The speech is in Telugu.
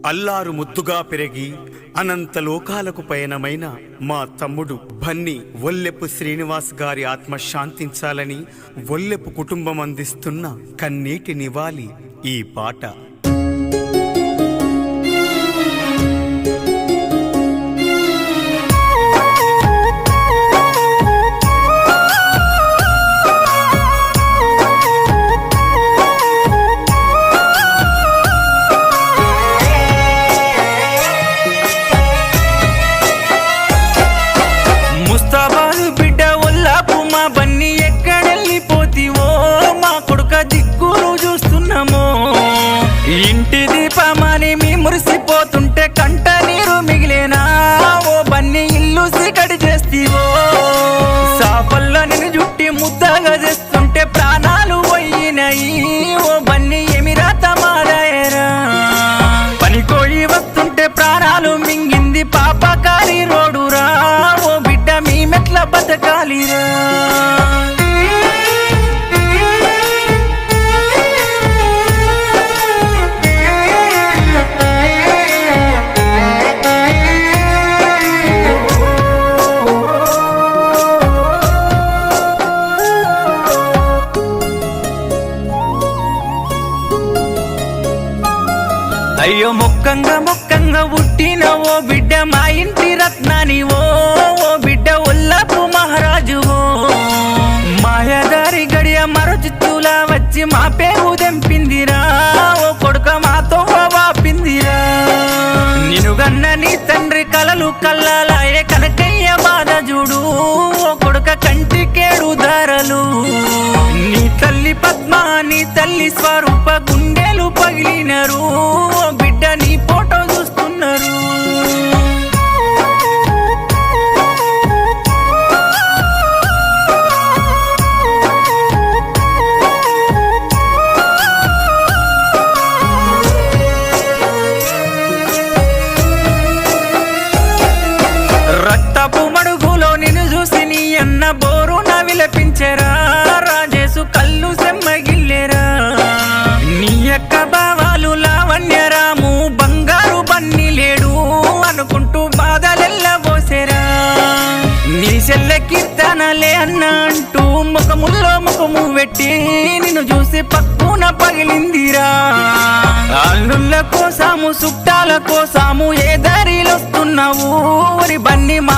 అల్లారు ముద్దుగా పెరిగి అనంత లోకాలకు పయనమైన మా తమ్ముడు బన్నీ వల్లెపు శ్రీనివాస్ గారి ఆత్మ శాంతించాలని వల్లెపు కుటుంబం అందిస్తున్న కన్నీటి నివాళి ఈ పాట. ఇంటి దీపమని మీ మురిసిపోతుంటే కంట నీరు మిగిలేనా ఓ బన్నీ ఇల్లు సీకటి చేస్తీవో సాపల్లో నిన్ను జుట్టి ముద్దగా చేస్తుంటే ప్రాణాలు పోయినాయి ఓ బన్నీ ఏమిరా తమారాయరా పనికోయి వస్తుంటే ప్రాణాలు మింగింది పాపకారి రోడురా ఓ బిడ్డ మీ మెట్ల బతకాలిరా. అయ్యో మొక్కంగా పుట్టిన ఓ బిడ్డ మా ఇంటి రత్నాని ఓ బిడ్డ ఒల్లపు మహారాజువో మాయదారి గడియ మరచిత్తులా వచ్చి మా పేరు దెంపిందిరా ఓ కొడుక మాతో వాపిందిరా నినుగన్న నీ తండ్రి కలలు కల్లాలాయే కనకయ్య బాధ చూడు ఓ కొడుక కంటికేడు ధారలు నీ తల్లి పద్మ నీ తల్లి స్వరూప గుండెలు పగిలినరు బిడ్డ నీ ఫోటో చూస్తున్నారు. రక్తపు మడుగులో నిన్ను చూసి నీ అన్న బోరు విలపించరా రాజేసు కళ్ళు సెమ్మగిల్లెరా నీ యొక్క భావాలు లావణ్యరాము బంగారు బన్నీ లేడు అనుకుంటూ బాధలెల్లబోసెరా నీ చెల్ల కీర్తనలే అన్న అంటూ ముఖము పెట్టి నిన్ను చూసి పక్కున పగిలిందిరా అల్లుళ్ళ కోసాము చుట్టాల కోసాము ఏ దారిలో వస్తున్నావు బన్నీ మా